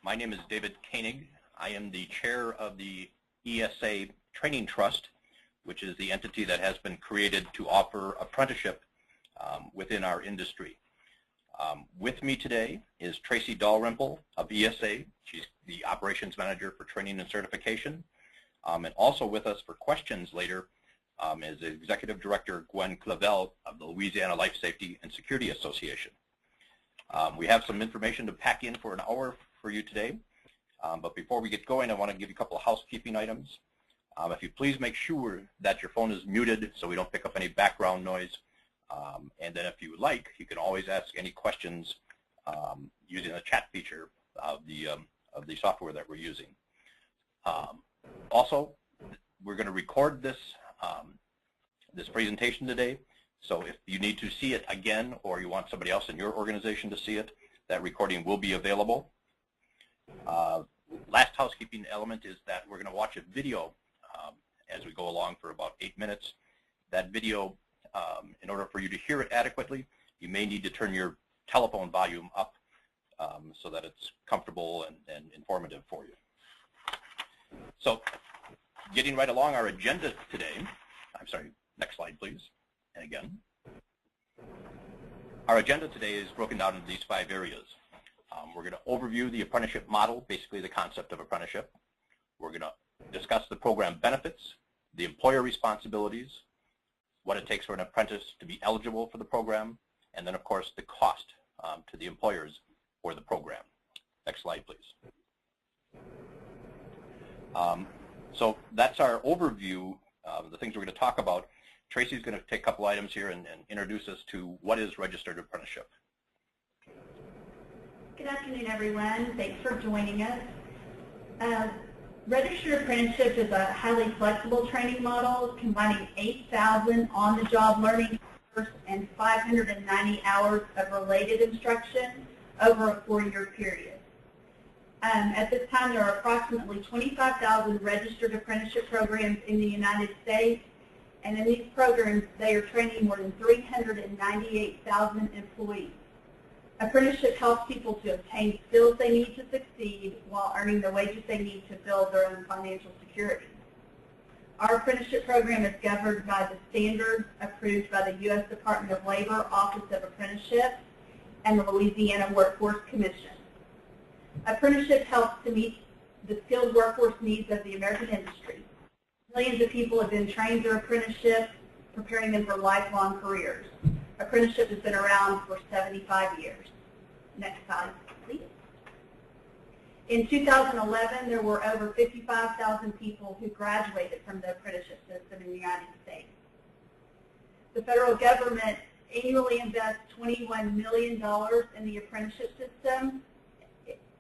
My name is David Koenig. I am the chair of the ESA Training Trust, which is the entity that has been created to offer apprenticeship within our industry. With me today is Tracy Dalrymple of ESA. She's the operations manager for training and certification. And also with us for questions later is Executive Director Gwen Clavel of the Louisiana Life Safety and Security Association. We have some information to pack in for an hour for you today. But before we get going, I want to give you a couple of housekeeping items. If you please make sure that your phone is muted so we don't pick up any background noise. And then if you would like, you can always ask any questions using the chat feature of the software that we're using. Also, we're going to record this presentation today. So if you need to see it again or you want somebody else in your organization to see it, that recording will be available. Last housekeeping element is that we're going to watch a video as we go along for about 8 minutes. That video, in order for you to hear it adequately, you may need to turn your telephone volume up so that it's comfortable and informative for you. So getting right along, our agenda today, I'm sorry, next slide please, and again. Our agenda today is broken down into these 5 areas. We're going to overview the apprenticeship model, basically the concept of apprenticeship. We're going to discuss the program benefits, the employer responsibilities, what it takes for an apprentice to be eligible for the program, and then of course the cost to the employers for the program. Next slide please. So that's our overview of the things we're going to talk about. Tracy's going to take a couple items here and introduce us to what is registered apprenticeship. Good afternoon, everyone. Thanks for joining us. Registered apprenticeship is a highly flexible training model combining 8,000 on-the-job learning hours and 590 hours of related instruction over a 4-year period. At this time, there are approximately 25,000 registered apprenticeship programs in the United States, and in these programs, they are training more than 398,000 employees. Apprenticeship helps people to obtain skills they need to succeed while earning the wages they need to build their own financial security. Our apprenticeship program is governed by the standards approved by the U.S. Department of Labor Office of Apprenticeship and the Louisiana Workforce Commission. Apprenticeship helps to meet the skilled workforce needs of the American industry. Millions of people have been trained through apprenticeship, preparing them for lifelong careers. Apprenticeship has been around for 75 years. Next slide, please. In 2011, there were over 55,000 people who graduated from the apprenticeship system in the United States. The federal government annually invests $21 million in the apprenticeship system,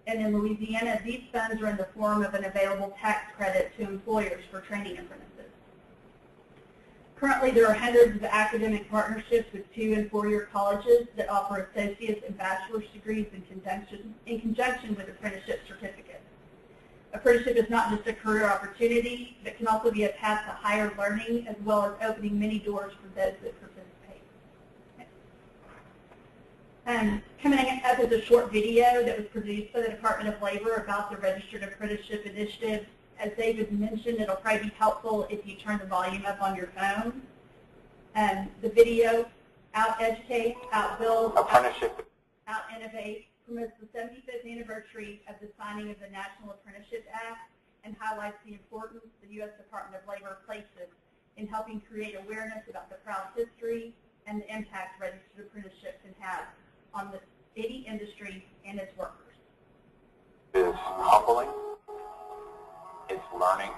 and in Louisiana, these funds are in the form of an available tax credit to employers for training apprentices. Currently, there are hundreds of academic partnerships with 2- and 4-year colleges that offer associate's and bachelor's degrees in conjunction with apprenticeship certificates. Apprenticeship is not just a career opportunity, but can also be a path to higher learning, as well as opening many doors for those that participate. Coming up is a short video that was produced by the Department of Labor about the Registered Apprenticeship Initiative. As David mentioned, it'll probably be helpful if you turn the volume up on your phone. The video, out-educate, out-build, out-innovate, promotes the 75th anniversary of the signing of the National Apprenticeship Act and highlights the importance the U.S. Department of Labor places in helping create awareness about the proud history and the impact registered apprenticeship can have on the city industry and its workers. It's humbling. It's learning,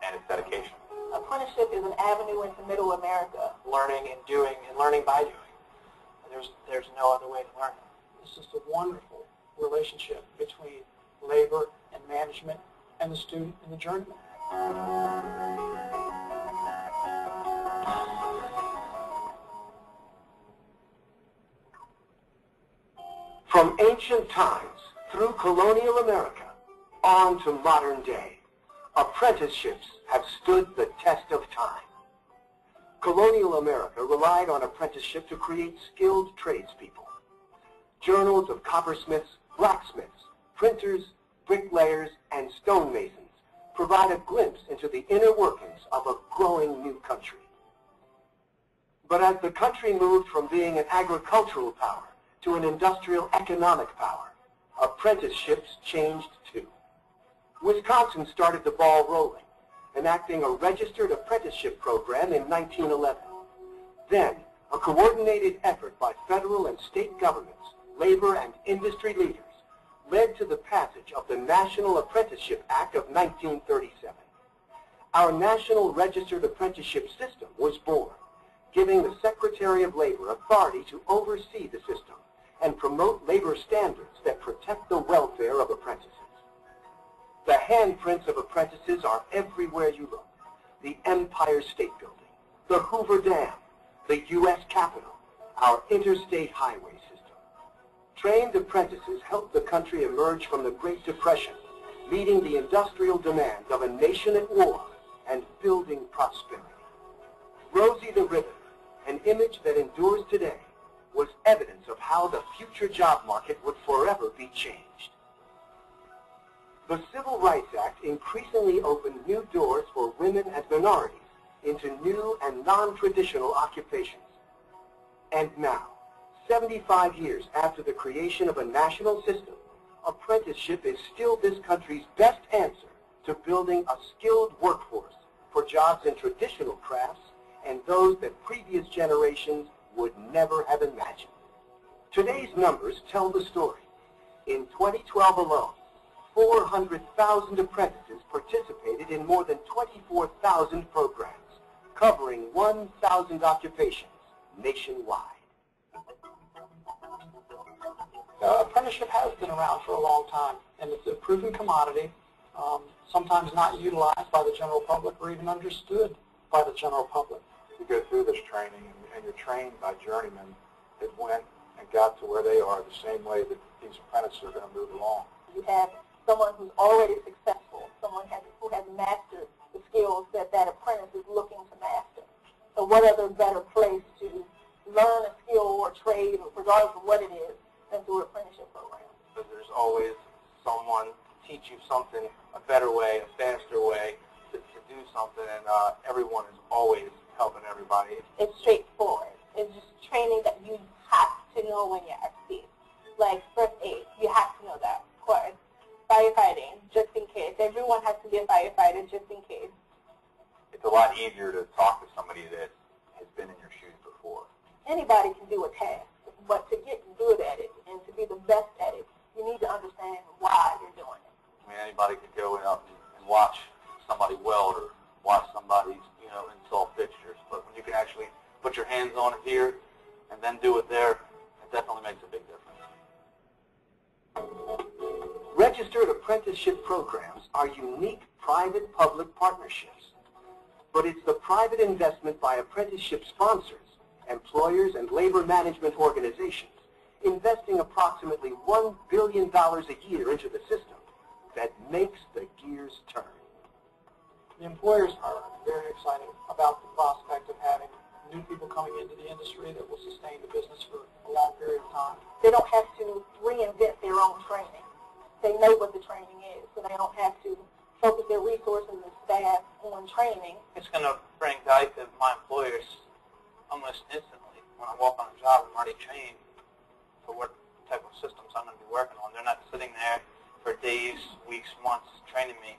and it's dedication. Apprenticeship is an avenue into Middle America. Learning and doing, and learning by doing. And there's no other way to learn. It's just a wonderful relationship between labor and management and the student and the journeyman. From ancient times through colonial America, on to modern day, apprenticeships have stood the test of time. Colonial America relied on apprenticeship to create skilled tradespeople. Journals of coppersmiths, blacksmiths, printers, bricklayers, and stonemasons provide a glimpse into the inner workings of a growing new country. But as the country moved from being an agricultural power to an industrial economic power, apprenticeships changed too. Wisconsin started the ball rolling, enacting a registered apprenticeship program in 1911. Then, a coordinated effort by federal and state governments, labor and industry leaders, led to the passage of the National Apprenticeship Act of 1937. Our National Registered Apprenticeship System was born, giving the Secretary of Labor authority to oversee the system and promote labor standards that protect the welfare of apprentices. The handprints of apprentices are everywhere you look. The Empire State Building, the Hoover Dam, the U.S. Capitol, our interstate highway system. Trained apprentices helped the country emerge from the Great Depression, meeting the industrial demands of a nation at war and building prosperity. Rosie the Ribbon, an image that endures today, was evidence of how the future job market would forever be changed. The Civil Rights Act increasingly opened new doors for women and minorities into new and non-traditional occupations. And now, 75 years after the creation of a national system, apprenticeship is still this country's best answer to building a skilled workforce for jobs in traditional crafts and those that previous generations would never have imagined. Today's numbers tell the story. In 2012 alone, 400,000 apprentices participated in more than 24,000 programs, covering 1,000 occupations nationwide. Apprenticeship has been around for a long time, and it's a proven commodity, sometimes not utilized by the general public or even understood by the general public. You go through this training, and you're trained by journeymen that went and got to where they are the same way that these apprentices are going to move along. You have someone who's already successful, someone who has mastered the skills that that apprentice is looking to master. So what other better place to learn a skill or trade, regardless of what it is, than through an apprenticeship program? But there's always someone to teach you something, a better way, a faster way to do something, and everyone is always helping everybody. It's straightforward. It's just training that you have to know when you're at sea. Like first aid, you have to know that, of course. Firefighting, just in case. Everyone has to be a firefighter just in case. It's a lot easier to talk to somebody that has been in your shoes before. Anybody can do a task, but to get good at it and to be the best at it, you need to understand why you're doing it. I mean, anybody could go out and watch somebody weld or watch somebody, install fixtures. But when you can actually put your hands on it here and then do it there, it definitely makes a big difference. Registered apprenticeship programs are unique private-public partnerships. But it's the private investment by apprenticeship sponsors, employers, and labor management organizations investing approximately $1 billion a year into the system that makes the gears turn. The employers are very excited about the prospect of having new people coming into the industry that will sustain the business for a long period of time. They don't have to reinvent their own training. They know what the training is, so they don't have to focus their resources and staff on training. It's going to bring value to my employers almost instantly. When I walk on a job, I'm already trained for what type of systems I'm going to be working on. They're not sitting there for days, weeks, months training me.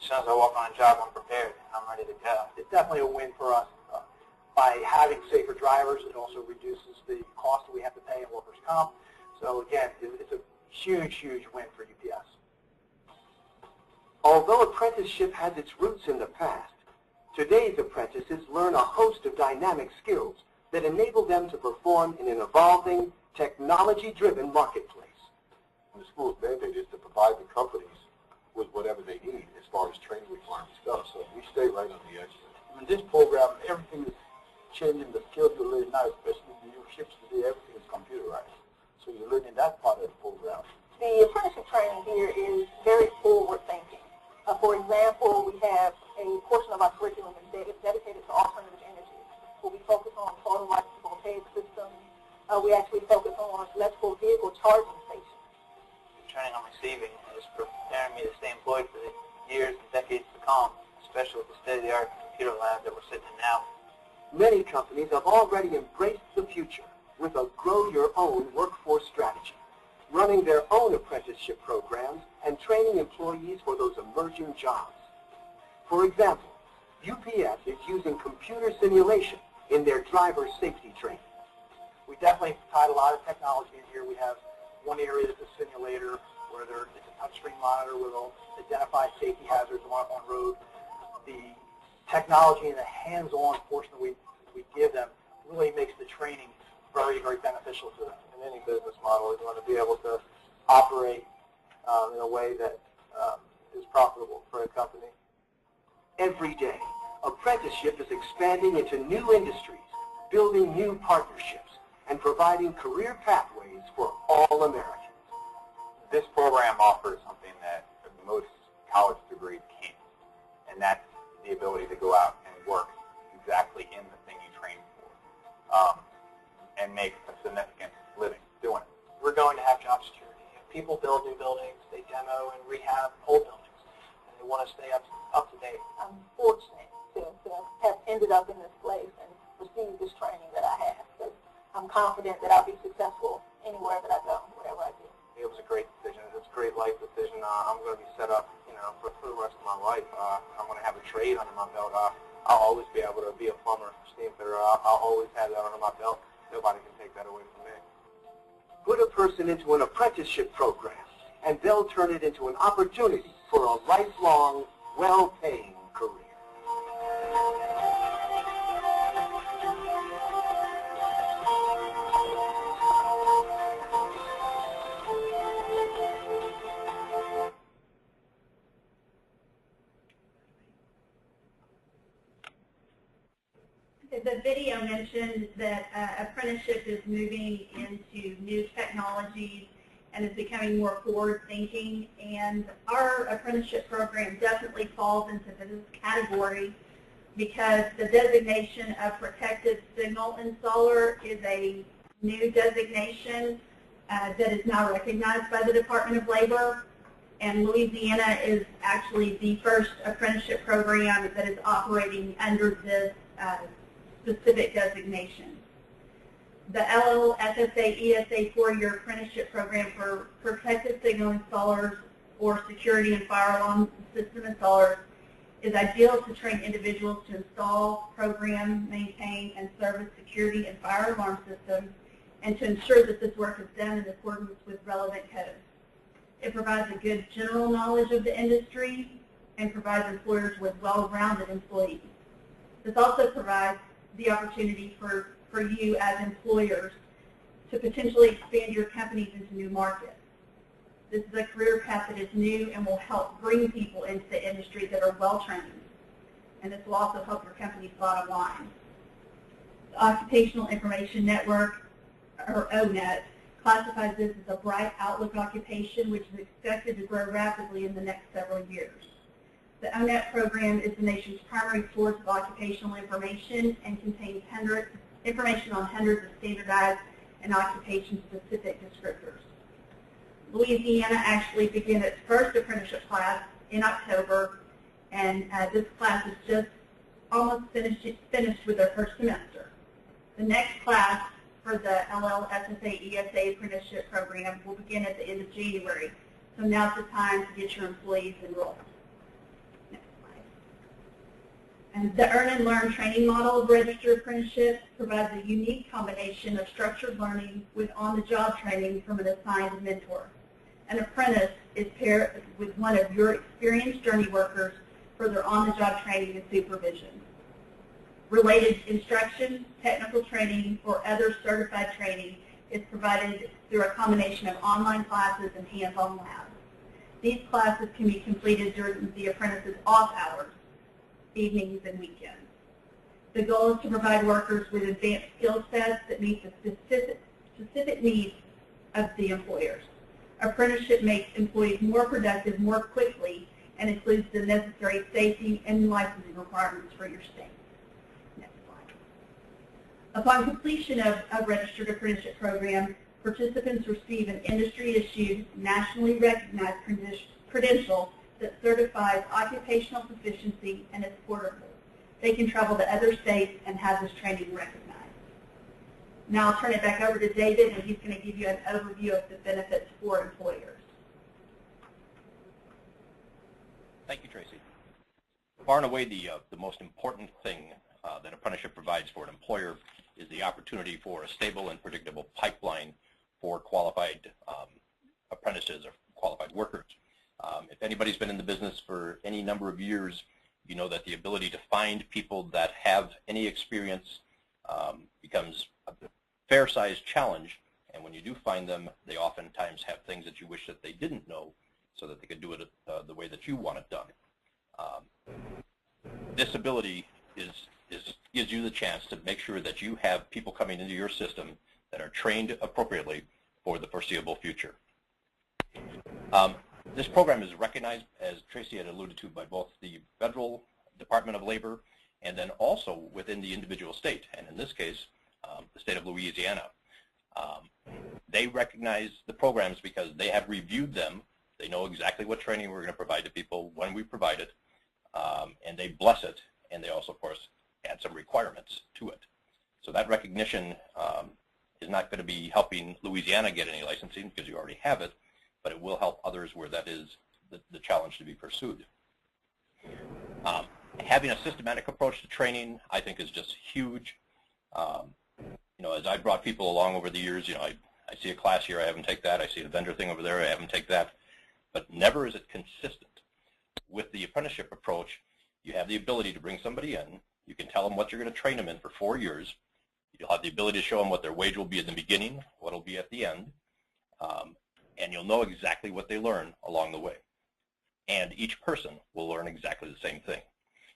As soon as I walk on a job, I'm prepared. I'm ready to go. It's definitely a win for us. By having safer drivers, it also reduces the cost that we have to pay in workers' comp. So again, it's a huge, huge win for UPS. Although apprenticeship has its roots in the past, today's apprentices learn a host of dynamic skills that enable them to perform in an evolving, technology-driven marketplace. And the school's mandate is to provide the companies with whatever they need as far as training requirements go. So we stay right on the edge of it. In this program, everything is changing. The skills you learn now, especially the new ships today, everything is computerized. So you're learning that part of the program. The apprenticeship training here is very forward-thinking. For example, we have a portion of our curriculum is dedicated to alternative energy, where we focus on photovoltaic systems. We actually focus on electrical vehicle charging stations. receiving, and it's preparing me to stay employed for the years and decades to come, especially with the state-of-the-art computer lab that we're sitting in now. Many companies have already embraced the future with a grow-your-own workforce strategy, running their own apprenticeship programs and training employees for those emerging jobs. For example, UPS is using computer simulation in their driver safety training. We definitely tied a lot of technology in here. We have one area that's a simulator where it's a touchscreen monitor where they'll identify safety hazards on road. The technology and the hands-on portion that we give them really makes the training very, very beneficial to them. In any business model, you want to be able to operate in a way that is profitable for a company. Every day, apprenticeship is expanding into new industries, building new partnerships, and providing career pathways for all Americans. This program offers something that most college degrees can't, and that's the ability to go out and work exactly in the thing you train for, and make a significant living doing it. We're going to have job security. If people build new buildings, they demo and rehab old buildings, and they want to stay up to date. I'm fortunate to have ended up in this place and received this training that I have. So I'm confident that I'll be successful anywhere that I go, whatever I do. It was a great decision. It's a great life decision. I'm going to be set up, for the rest of my life. I'm going to have a trade under my belt. I'll always be able to be a plumber, steam fitter. I'll always have that under my belt. Nobody can take that away from me. Put a person into an apprenticeship program, and they'll turn it into an opportunity for a lifelong, well-paying career. The video mentioned that apprenticeship is moving into new technologies and is becoming more forward-thinking, and our apprenticeship program definitely falls into this category because the designation of protected signal installer is a new designation that is now recognized by the Department of Labor, and Louisiana is actually the first apprenticeship program that is operating under this specific designation. The LLSSA ESA 4-year apprenticeship program for protective signal installers or security and fire alarm system installers is ideal to train individuals to install, program, maintain, and service security and fire alarm systems, and to ensure that this work is done in accordance with relevant codes. It provides a good general knowledge of the industry and provides employers with well-rounded employees. This also provides the opportunity for you as employers to potentially expand your companies into new markets. This is a career path that is new and will help bring people into the industry that are well-trained, and this will also help your company's bottom line. The Occupational Information Network, or ONET, classifies this as a bright outlook occupation which is expected to grow rapidly in the next several years. The ONET program is the nation's primary source of occupational information and contains information on hundreds of standardized and occupation-specific descriptors. Louisiana actually began its first apprenticeship class in October, and this class is just almost finished with their first semester. The next class for the LLSSA ESA Apprenticeship Program will begin at the end of January, so now's the time to get your employees enrolled. And the Earn and Learn training model of registered apprenticeship provides a unique combination of structured learning with on-the-job training from an assigned mentor. An apprentice is paired with one of your experienced journey workers for their on-the-job training and supervision. Related instruction, technical training, or other certified training is provided through a combination of online classes and hands-on labs. These classes can be completed during the apprentice's off hours, evenings, and weekends. The goal is to provide workers with advanced skill sets that meet the specific needs of the employers. Apprenticeship makes employees more productive more quickly and includes the necessary safety and licensing requirements for your state. Next slide. Upon completion of a registered apprenticeship program, Participants receive an industry-issued, nationally recognized credential that certifies occupational proficiency and is portable. They can travel to other states and have this training recognized. Now I'll turn it back over to David, and he's going to give you an overview of the benefits for employers. Thank you, Tracy. Far and away, the most important thing that apprenticeship provides for an employer is the opportunity for a stable and predictable pipeline for qualified apprentices or qualified workers. If anybody's been in the business for any number of years, you know that the ability to find people that have any experience becomes a fair-sized challenge, and when you do find them, they oftentimes have things that you wish that they didn't know so that they could do it the way that you want it done. This ability gives you the chance to make sure that you have people coming into your system that are trained appropriately for the foreseeable future. This program is recognized, as Tracy had alluded to, by both the Federal Department of Labor and then also within the individual state, and in this case, the state of Louisiana. They recognize the programs because they have reviewed them. They know exactly what training we're going to provide to people when we provide it, and they bless it, and they also, of course, add some requirements to it. So that recognition is not going to be helping Louisiana get any licensing because you already have it, but it will help others where that is the challenge to be pursued. Having a systematic approach to training, I think, is just huge. You know, as I brought people along over the years, you know, I see a class here, I have them take that. I see a vendor thing over there, I have them take that. But never is it consistent. With the apprenticeship approach, you have the ability to bring somebody in. You can tell them what you're going to train them in for 4 years. You'll have the ability to show them what their wage will be in the beginning, what it'll be at the end, and you'll know exactly what they learn along the way. And each person will learn exactly the same thing.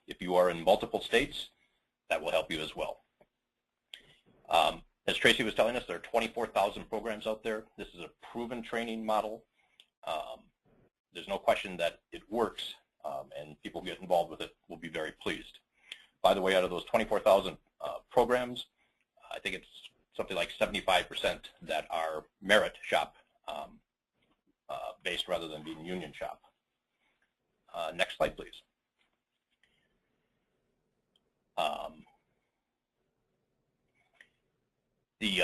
If you are in multiple states, that will help you as well. As Tracy was telling us, there are 24,000 programs out there. This is a proven training model. There's no question that it works, and people who get involved with it will be very pleased. By the way, out of those 24,000 programs, I think it's something like 75% that are merit shop based rather than being union shop. Next slide, please. The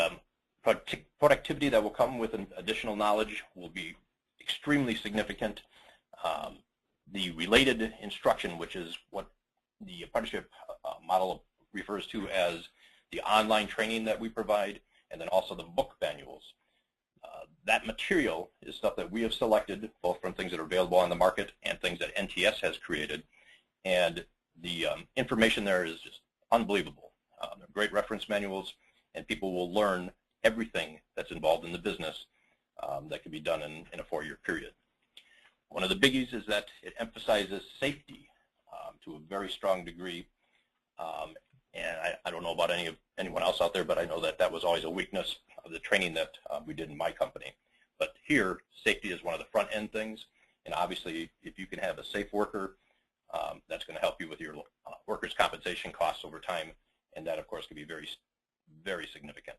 productivity that will come with an additional knowledge will be extremely significant. The related instruction, which is what the apprenticeship model refers to as the online training that we provide, and then also the book manuals. That material is stuff that we have selected, both from things that are available on the market and things that NTS has created. And the information there is just unbelievable. They're great reference manuals, and people will learn everything that's involved in the business that can be done in a 4-year period. One of the biggies is that it emphasizes safety to a very strong degree. And I don't know about anyone else out there, but I know that that was always a weakness of the training that we did in my company. But here, safety is one of the front-end things. And obviously, if you can have a safe worker, that's going to help you with your workers' compensation costs over time. And that, of course, can be very, very significant.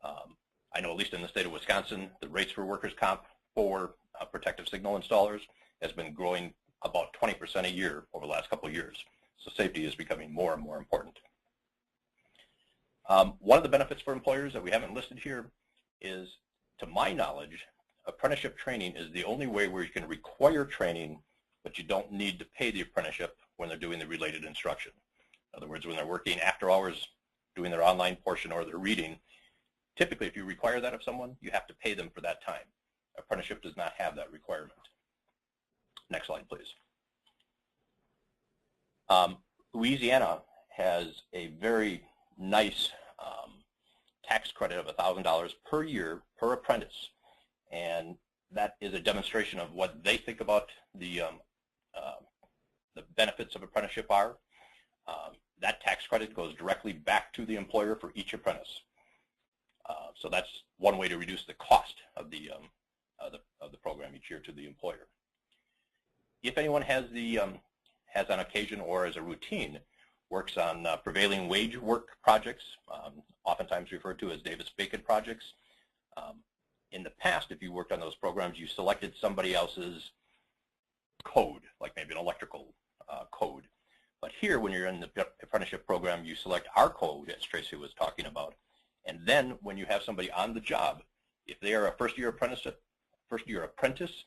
I know at least in the state of Wisconsin, the rates for workers' comp for protective signal installers has been growing about 20% a year over the last couple of years. So safety is becoming more and more important. One of the benefits for employers that we haven't listed here is, to my knowledge, apprenticeship training is the only way where you can require training, but you don't need to pay the apprenticeship when they're doing the related instruction. In other words, when they're working after hours, doing their online portion or their reading, typically if you require that of someone, you have to pay them for that time. Apprenticeship does not have that requirement. Next slide, please. Louisiana has a very nice tax credit of $1,000 per year per apprentice, and that is a demonstration of what they think about the benefits of apprenticeship are. That tax credit goes directly back to the employer for each apprentice. So that's one way to reduce the cost of the program each year to the employer. If anyone has on occasion or as a routine works on prevailing wage work projects, oftentimes referred to as Davis-Bacon projects, In the past, if you worked on those programs, you selected somebody else's code, like maybe an electrical code. But here, when you're in the apprenticeship program, you select our code, as Tracy was talking about. And then when you have somebody on the job, if they are a first-year apprentice,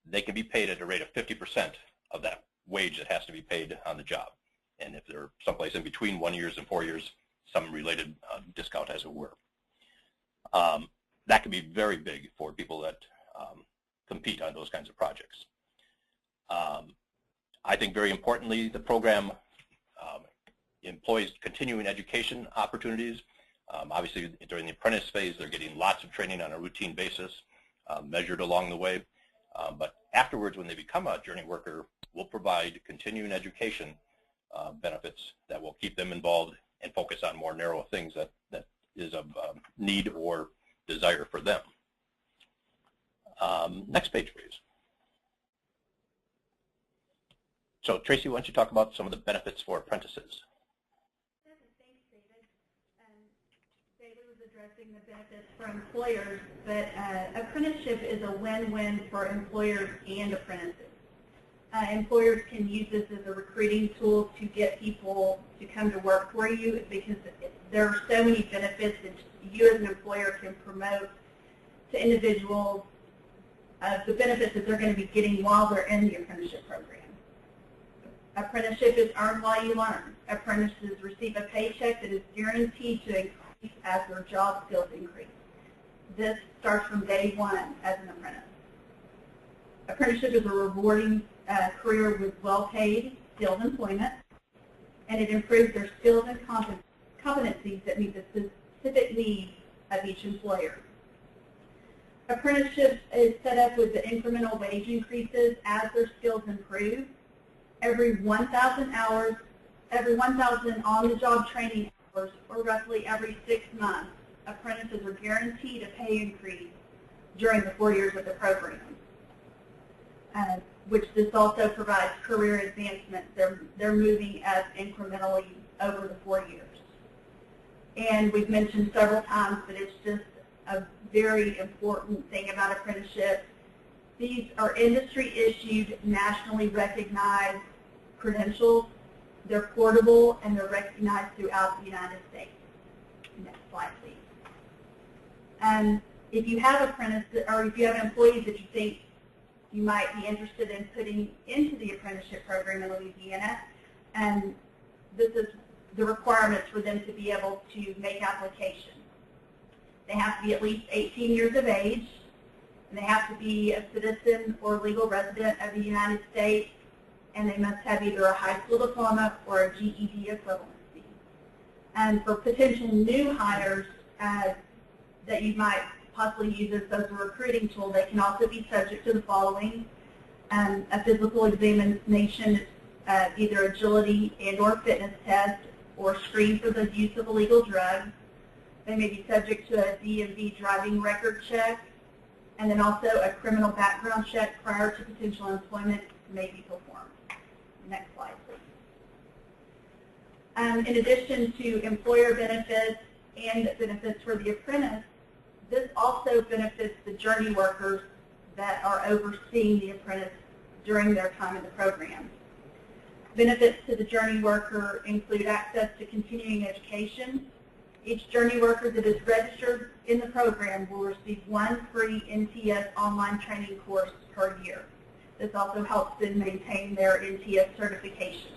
they can be paid at a rate of 50% of that wage that has to be paid on the job. And if they're someplace in between 1 year and 4 years, some related discount, as it were. That can be very big for people that compete on those kinds of projects. I think very importantly, the program employs continuing education opportunities. Obviously, during the apprentice phase, they're getting lots of training on a routine basis, measured along the way. But afterwards, when they become a journey worker, we'll provide continuing education benefits that will keep them involved and focus on more narrow things that is of need or desire for them. Next page, please. So, Tracy, why don't you talk about some of the benefits for apprentices? Thanks, David. David was addressing the benefits for employers, but apprenticeship is a win-win for employers and apprentices. Employers can use this as a recruiting tool to get people to come to work for you, because there are so many benefits that you as an employer can promote to individuals of the benefits that they're going to be getting while they're in the apprenticeship program. Apprenticeship is earned while you learn. Apprentices receive a paycheck that is guaranteed to increase as their job skills increase. This starts from day one as an apprentice. Apprenticeship is a rewarding career with well-paid, skilled employment, and it improves their skills and competencies that meet the specific needs of each employer. Apprenticeship is set up with the incremental wage increases as their skills improve. Every 1,000 hours, every 1,000 on-the-job training hours, or roughly every 6 months, apprentices are guaranteed a pay increase during the 4 years of the program. Which this also provides career advancement. They're moving up incrementally over the 4 years. And we've mentioned several times that it's just a very important thing about apprenticeship. These are industry-issued, nationally recognized credentials. They're portable and they're recognized throughout the United States. Next slide, please. And if you have apprentices, or if you have employees that you think you might be interested in putting into the apprenticeship program in Louisiana, and this is the requirements for them to be able to make applications. They have to be at least 18 years of age, and they have to be a citizen or legal resident of the United States, and they must have either a high school diploma or a GED equivalency. And for potential new hires that you might possibly use this as a recruiting tool, they can also be subject to the following: a physical examination, either agility and or fitness test, or screen for the use of illegal drugs. They may be subject to a DMV driving record check, and then also a criminal background check prior to potential employment may be performed. Next slide, please. In addition to employer benefits and benefits for the apprentice, this also benefits the journey workers that are overseeing the apprentice during their time in the program. Benefits to the journey worker include access to continuing education. Each journey worker that is registered in the program will receive one free NTS online training course per year. This also helps them maintain their NTS certification.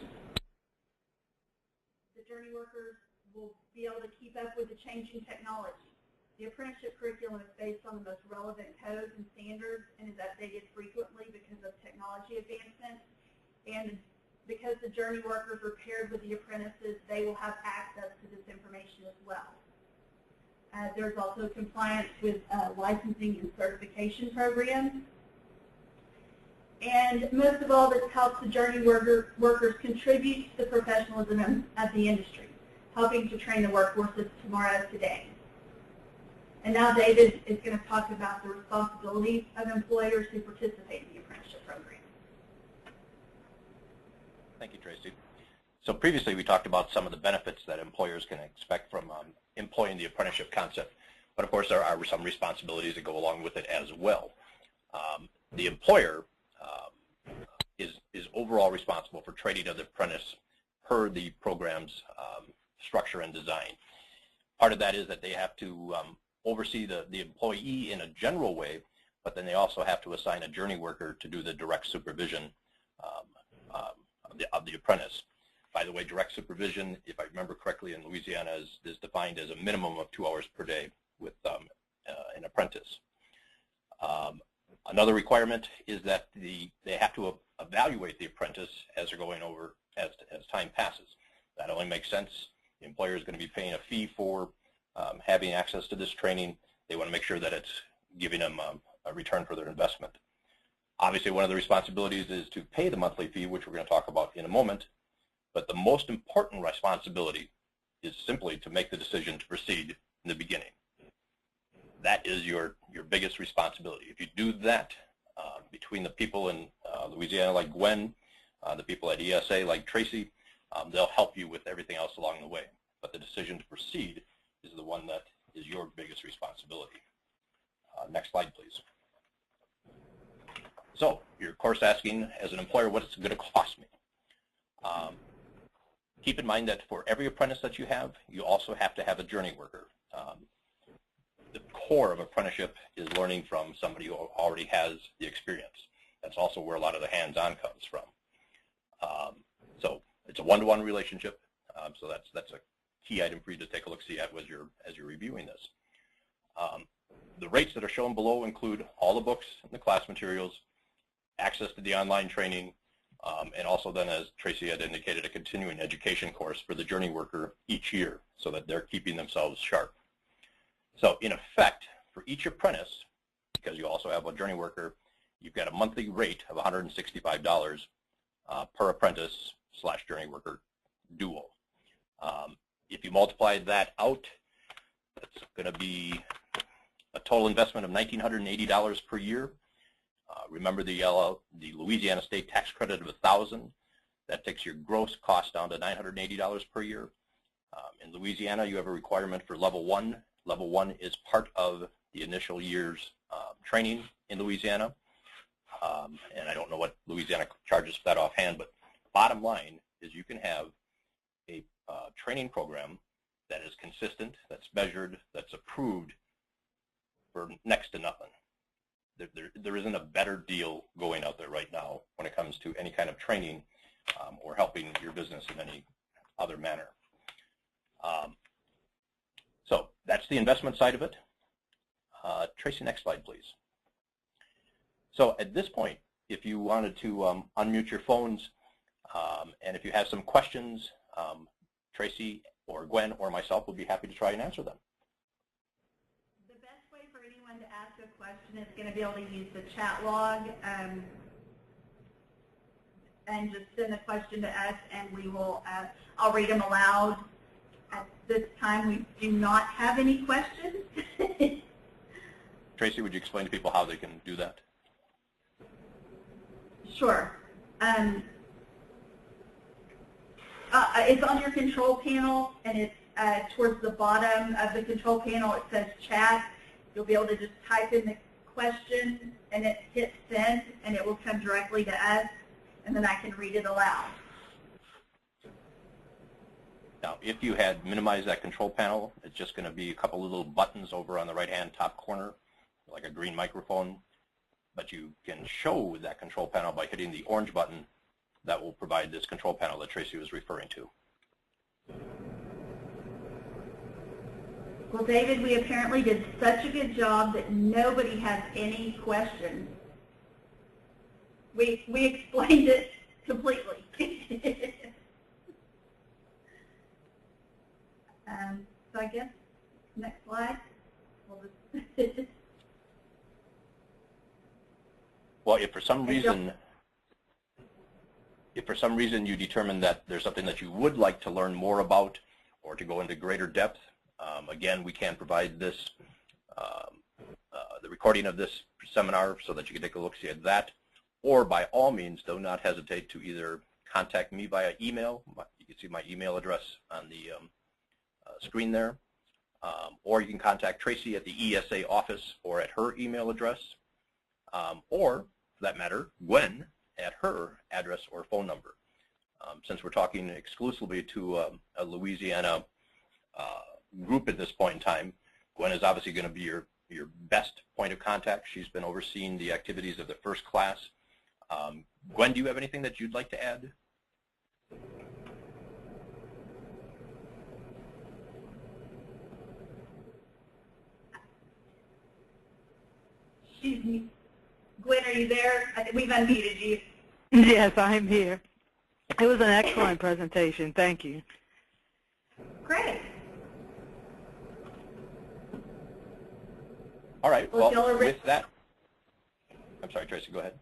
The journey workers will be able to keep up with the changing technology. The apprenticeship curriculum is based on the most relevant codes and standards and is updated frequently because of technology advancement. And because the journey workers are paired with the apprentices, they will have access to this information as well. There's also compliance with licensing and certification programs. And most of all, this helps the journey workers contribute to the professionalism of the industry, helping to train the workforce of tomorrow today. And now David is going to talk about the responsibilities of employers who participate in the apprenticeship program. Thank you, Tracy. So previously we talked about some of the benefits that employers can expect from employing the apprenticeship concept. but of course there are some responsibilities that go along with it as well. The employer is overall responsible for training of the apprentice per the program's structure and design. Part of that is that they have to oversee the employee in a general way, but then they also have to assign a journey worker to do the direct supervision of the apprentice. By the way, direct supervision, if I remember correctly, in Louisiana is defined as a minimum of 2 hours per day with an apprentice. Another requirement is that they have to evaluate the apprentice as they're going over as time passes. That only makes sense. The employer is going to be paying a fee for having access to this training. They want to make sure that it's giving them a return for their investment. Obviously, one of the responsibilities is to pay the monthly fee, which we're going to talk about in a moment. But the most important responsibility is simply to make the decision to proceed in the beginning. That is your biggest responsibility. If you do that between the people in Louisiana like Gwen, the people at ESA like Tracy, they'll help you with everything else along the way. But the decision to proceed is the one that is your biggest responsibility. Next slide, please. So you're of course asking, as an employer, what's it going to cost me? Keep in mind that for every apprentice that you have, you also have to have a journey worker. The core of apprenticeship is learning from somebody who already has the experience. That's also where a lot of the hands-on comes from. So it's a one-to-one relationship. So that's a key item for you to take a look-see at as you're reviewing this. The rates that are shown below include all the books and the class materials, access to the online training, and also then, as Tracy had indicated, a continuing education course for the journey worker each year so that they're keeping themselves sharp. So in effect, for each apprentice, because you also have a journey worker, you've got a monthly rate of $165 per apprentice / journey worker dual. If you multiply that out, it's going to be a total investment of $1,980 per year. Remember the Louisiana state tax credit of $1,000. That takes your gross cost down to $980 per year. In Louisiana, you have a requirement for level 1. Level 1 is part of the initial year's training in Louisiana. And I don't know what Louisiana charges for that offhand, but bottom line is you can have a training program that is consistent, that's measured, that's approved for next to nothing. There isn't a better deal going out there right now when it comes to any kind of training or helping your business in any other manner. So that's the investment side of it. Tracy, next slide, please. So at this point, if you wanted to unmute your phones, and if you have some questions, Tracy or Gwen or myself will be happy to try and answer them. The best way for anyone to ask a question is going to be able to use the chat log and just send the question to us, and we will. I'll read them aloud. At this time, we do not have any questions. Tracy, would you explain to people how they can do that? Sure. It's on your control panel, and it's towards the bottom of the control panel. It says chat. You'll be able to just type in the question, and it hits send, and it will come directly to us, and then I can read it aloud. Now, if you had minimized that control panel, it's just going to be a couple of little buttons over on the right-hand top corner, like a green microphone. But you can show that control panel by hitting the orange button that will provide this control panel that Tracy was referring to. Well, David, we apparently did such a good job that nobody has any questions. We explained it completely. So I guess next slide. We'll just well, if for some reason you determine that there's something that you would like to learn more about or to go into greater depth, again, we can provide this, the recording of this seminar so that you can take a look-see at that. Or by all means, do not hesitate to either contact me via email. You can see my email address on the screen there. or you can contact Tracy at the ESA office or at her email address, or, for that matter, Gwen at her address or phone number. Since we're talking exclusively to a Louisiana group at this point in time, Gwen is obviously going to be your best point of contact. She's been overseeing the activities of the first class. Gwen, do you have anything that you'd like to add? Gwen, are you there? I think we've unmuted you. Yes, I'm here. It was an excellent presentation. Thank you. Great. All right. Well, with that, I'm sorry, Tracy, go ahead.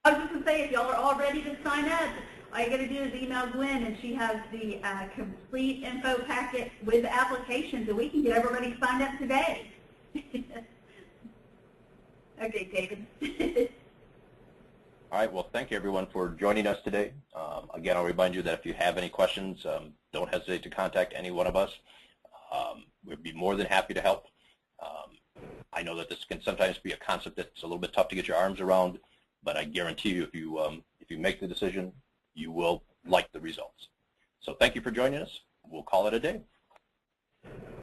I was just going to say, if y'all are all ready to sign up, all you got to do is email Gwen, and she has the complete info packet with the applications, and we can get everybody signed up today. Okay, David. All right. Well, thank you, everyone, for joining us today. Again, I'll remind you that if you have any questions, don't hesitate to contact any one of us. We'd be more than happy to help. I know that this can sometimes be a concept that's a little bit tough to get your arms around, but I guarantee you, if you make the decision, you will like the results. So thank you for joining us. We'll call it a day.